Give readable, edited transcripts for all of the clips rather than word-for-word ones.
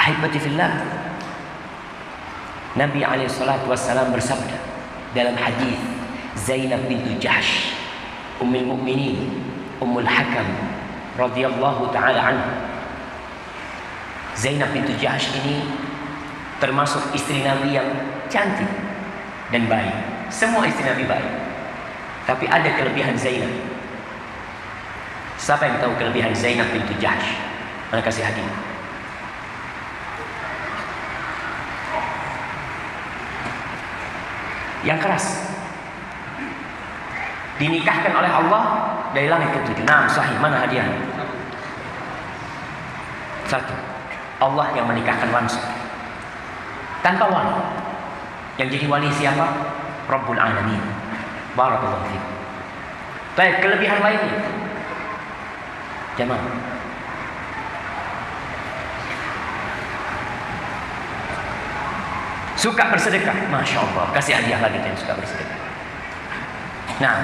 Ahibati fillah, Nabi SAW bersabda dalam hadis Zainab bintu Jahsh, Ummul Mukminin, Ummul Hakam radhiyallahu taala anha. Zainab bintu Jahsh ini termasuk istri Nabi yang cantik dan baik. Semua istri Nabi baik, tapi ada kelebihan Zainab. Siapa yang tahu kelebihan Zainab bintu Jahsh? Mana kasih hadiah? Yang keras, dinikahkan oleh Allah dari langit ke-7. Nah, sahih. Mana hadiah? Satu, Allah yang menikahkan langsung tanpa wali. Yang jadi wali siapa? Rabbul Alamin. Barakallahu fiik. Baik, kelebihan lainnya jemaah, suka bersedekah. Masya Allah, kasih hadiah lagi yang suka bersedekah. Nah,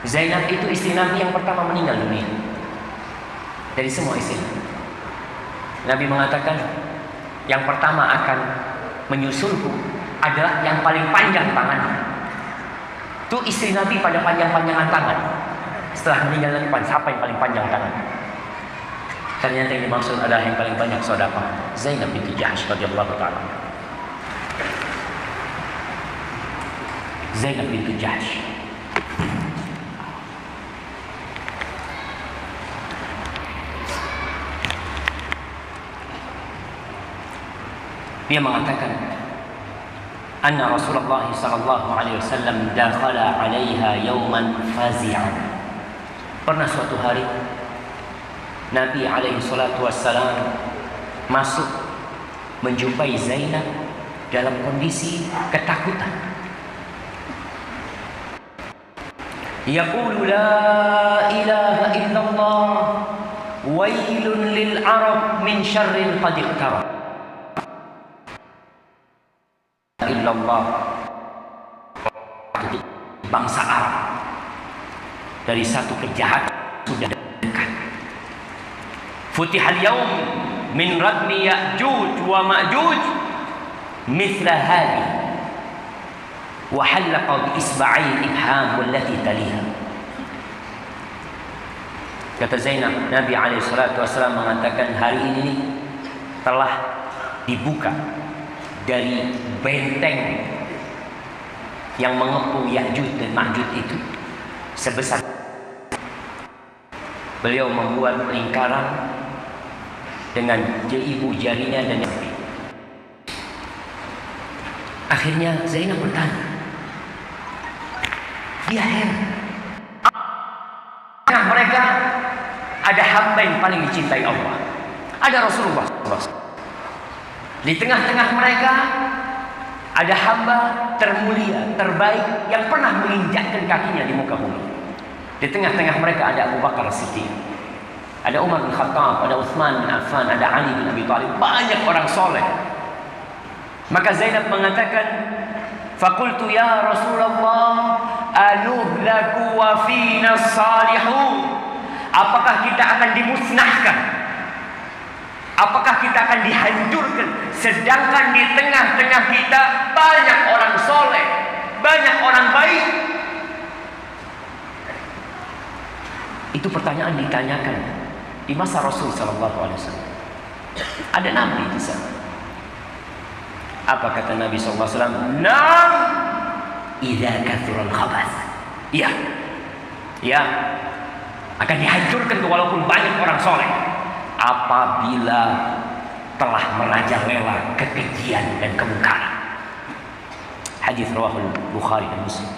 Zainab itu istri Nabi yang pertama meninggal dunia dari semua istri. Nabi mengatakan, yang pertama akan menyusulku adalah yang paling panjang tangannya. Itu istri Nabi pada panjang-panjangan tangan. Setelah meninggal Nabi, siapa yang paling panjang tangan? Ternyata yang dimaksud adalah yang paling banyak sedekah, Zainab binti Jahsh radhiyallahu taala. Zainab bintu Jahsh. Dia mengatakan, anna Rasulullah sallallahu alaihi wasallam dakhala 'alaiha yawman fazi'an. Pernah suatu hari Nabi alaihi salatu wassalam masuk menjumpai Zainab dalam kondisi ketakutan. Yaqulu la ilaha illallah wailun lil arab min syarrin qad iqtarab. Illallah, bangsa Arab, dari satu kejahatan sudah dekat. Futihal yaum min radmi Ya'juj wa Ma'juj mithla hadhi wa halaqa bi isba'il ibham wallati taliha. Kata Zainab, Nabi alaihi salatu wasallam mengatakan, hari ini telah dibuka dari benteng yang mengepung Ya'juj dan Ma'juj itu sebesar. Beliau membuat lingkaran dengan ibu jarinya dan yang lain. Akhirnya Zainab bertanya, dia heran. Nah, mereka ada hamba yang paling dicintai Allah, ada Rasulullah SAW. Di tengah-tengah mereka ada hamba termulia, terbaik yang pernah menginjakkan kakinya di muka bumi. Di tengah-tengah mereka ada Abu Bakar As-Siddiq, ada Umar bin Khattab, ada Utsman bin Affan, ada Ali bin Abi Thalib, banyak orang soleh. Maka Zainab mengatakan, faqultu ya Rasulullah anuhlaku wa fina salihun. Apakah kita akan dimusnahkan? Apakah kita akan dihancurkan? Sedangkan di tengah-tengah kita banyak orang soleh, banyak orang baik. Itu pertanyaan ditanyakan di masa Rasul Sallallahu Alaihi Wasallam. Ada Nabi di sana. Apa kata Nabi Sallallahu Alaihi Wasallam? Nam, idza kathural khabath. Ya, ya, akan dihancurkan walaupun banyak orang soleh, apabila telah merajalela kekejian dan kemungkaran. Hadis rawahul Bukhari dan Muslim.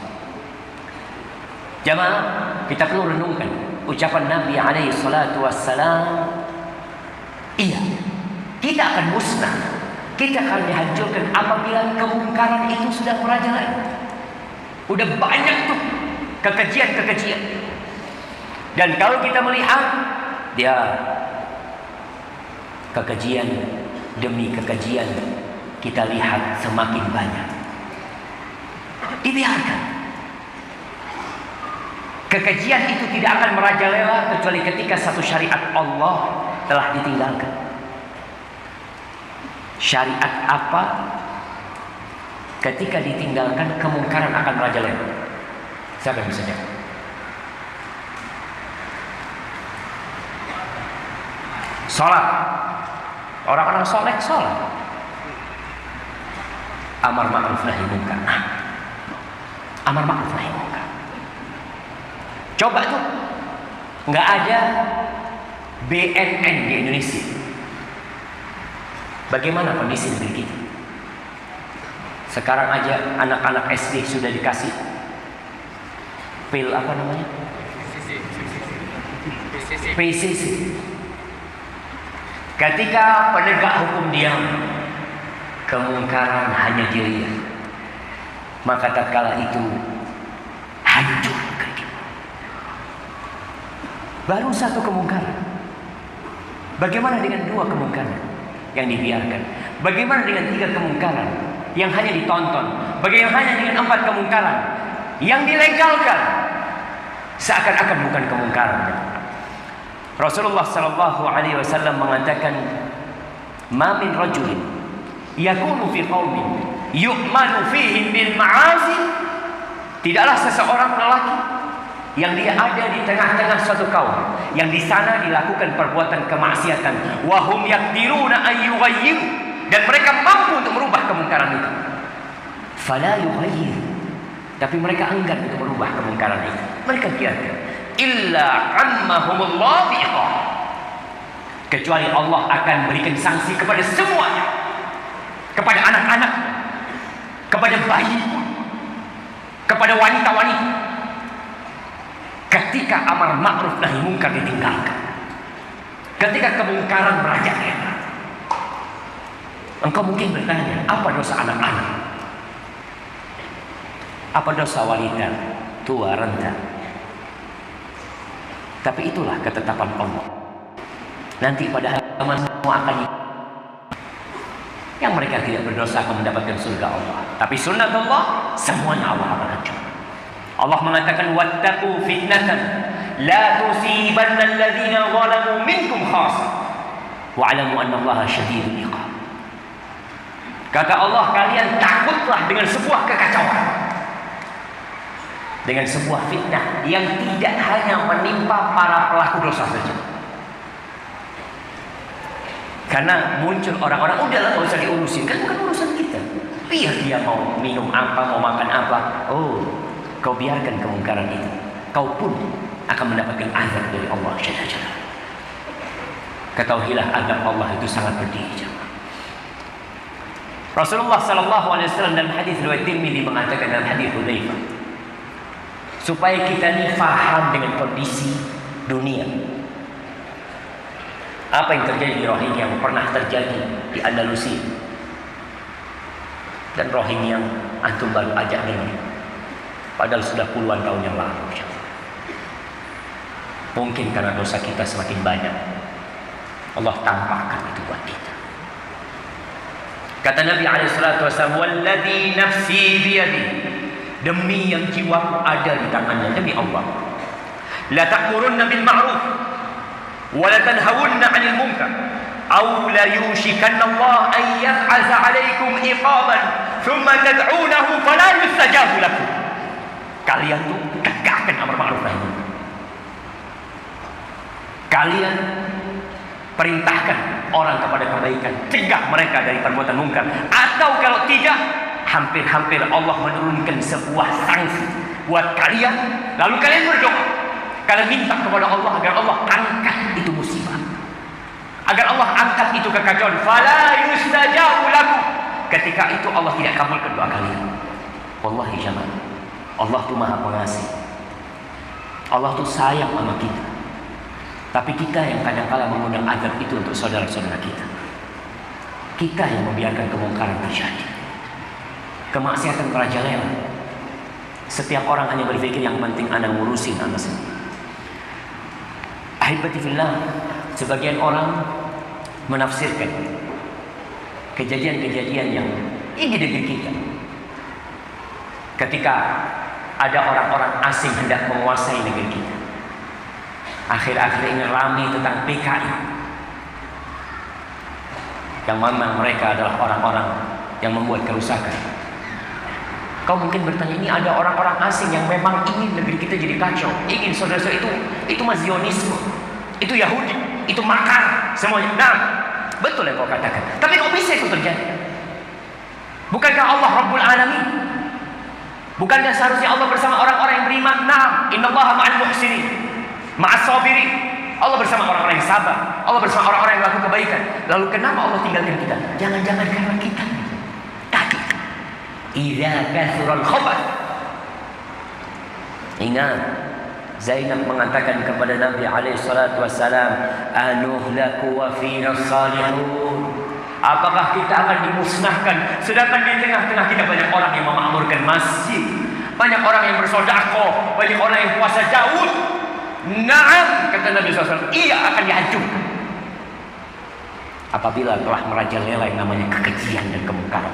Jamaah, kita perlu renungkan ucapan Nabi alaihi salatu wassalam. Iya, kita akan musnah, kita akan dihancurkan apabila kemungkaran itu sudah merajalela. Udah banyak tuh kekejian-kekejian. Dan kalau kita melihat dia kekejian demi kekejian, kita lihat semakin banyak. Dibiarkan. Kekejian itu tidak akan merajalela kecuali ketika satu syariat Allah telah ditinggalkan. Syariat apa ketika ditinggalkan kemungkaran akan merajalela? Siapa yang bisa jawab? Sholat. Orang-orang soleh sholat. Amar ma'ruf nahi munkar. Amar ma'ruf nahi munkar. Coba tuh, nggak ada BNN di Indonesia. Bagaimana kondisi negeri kita? Sekarang aja anak-anak SD sudah dikasih pil apa namanya? PCC. Ketika penegak hukum diam, kemungkaran hanya dilihat, maka tatkala itu hancur negeri kita. Baru satu kemungkaran. Bagaimana dengan dua kemungkaran yang dibiarkan? Bagaimana dengan tiga kemungkaran yang hanya ditonton? Bagaimana dengan empat kemungkaran yang dilegalkan seakan-akan bukan kemungkaran? Rasulullah sallallahu alaihi wasallam mengatakan, "Ma min rajulin yakunu fi qaumin yu'manu fihim bil ma'asi." Tidaklah seseorang lelaki yang dia ada di tengah-tengah suatu kaum yang di sana dilakukan perbuatan kemaksiatan, wa hum yaqdiruna ay yughayyiru, dan mereka mampu untuk merubah kemungkaran itu. Fala yughayyir, tapi mereka enggan untuk merubah kemungkaran itu. Mereka biarkan. Illa ammahumullah bi'iqab, kecuali Allah akan berikan sanksi kepada semuanya, kepada anak-anak, kepada bayi, kepada wanita-wanita. Ketika amar ma'ruf nahi munkar ditinggalkan, ketika kemungkaran merajalela, engkau mungkin bertanya, apa dosa anak-anak? Apa dosa wanita, tua, renta? Tapi itulah ketetapan Allah. Nanti pada hari kiamat semua akan yang mereka tidak berdosa akan mendapatkan surga Allah. Tapi sunnat Allah, semuanya Allah akan hancur. Allah mengatakan, wattaqu fitnatan la tusibanna alladhina zalamu minkum khassa wa'lamu anna Allaha syadidul iqab. Kata Allah, kalian takutlah dengan sebuah kekacauan, dengan sebuah fitnah yang tidak hanya menimpa para pelaku dosa saja. Karena muncul orang-orang, udahlah gak usah diurusin, kan bukan urusan kita. Biar dia mau minum apa, mau makan apa. Oh, kau biarkan kemungkaran itu, kau pun akan mendapatkan azab dari Allah Jalla. Ketahuilah azab Allah itu sangat pedih. Rasulullah sallallahu alaihi wasallam dalam hadis riwayat Tirmidzi mengatakan, dalam hadis Hudzaifah, supaya kita ini faham dengan kondisi dunia. Apa yang terjadi di Rohingya, yang pernah terjadi di Andalusia, dan Rohingya yang antum baru ajak dengar, padahal sudah puluhan tahun yang lalu. Mungkin karena dosa kita semakin banyak, Allah tampakkan itu buat kita. Kata Nabi SAW, "Walladzi nafsi biyadihi," demi yang jiwaku ada di tangannya, demi Allah, la ta'murunna bil ma'ruf wa la tanhawunna 'anil munkar aw la yushikanna Allah an yab'atsa 'alaikum iqaban thumma tad'unahu fala yustajabu lakum. Kalian tuh tegakkan amar ma'ruf nahi munkar. Kalian perintahkan orang kepada kebaikan, cegah mereka dari perbuatan munkar, atau kalau tidak, hampir-hampir Allah menurunkan sebuah sanksi buat kalian. Lalu kalian berdoa, kalian minta kepada Allah agar Allah angkat itu musibah, agar Allah angkat itu kekacauan. Fala yustajabu lakum. Ketika itu Allah tidak kabulkan doa kalian. Wallahi jamaah, Allah tuh maha pengasih, Allah tuh sayang sama kita. Tapi kita yang kadang-kala mengundang azab itu untuk saudara-saudara kita. Kita yang membiarkan kemungkaran terjadi, kemaksiatan merajalela. Setiap orang hanya berpikir yang penting anak ngurusin anak sendiri. Ahibati fillah, sebagian orang menafsirkan kejadian-kejadian yang ini di negeri kita. Ketika ada orang-orang asing hendak menguasai negeri kita. Akhir-akhir ini ramai tentang PKI. yang mana mereka adalah orang-orang yang membuat kerusakan. Kau mungkin bertanya, ini ada orang-orang asing yang memang ingin negeri kita jadi kacau, ingin saudara-saudara itu mah Zionisme, itu Yahudi, itu makar semuanya. Nah, betul yang kau katakan. Tapi kok bisa itu terjadi? Bukankah Allah Rabbul Alamin? Bukankah seharusnya Allah bersama orang-orang yang beriman? Nah, innallaha ma'al muhsinin, ma'as sabirin. Allah bersama orang-orang yang sabar, Allah bersama orang-orang yang melakukan kebaikan. Lalu kenapa Allah tinggalkan kita? Jangan-jangan karena kita tadi idza kathural khabath. Ingat, Zainab mengatakan kepada Nabi alaihi salatu wasalam, anuhlaku wa fina salihun. Apakah kita akan dimusnahkan sedangkan di tengah-tengah kita banyak orang yang memakmurkan masjid, banyak orang yang bersedekah, banyak orang yang puasa Daud? Naam, kata Nabi SAW, ia akan dihancurkan apabila telah merajalela yang namanya kekejian dan kemungkaran.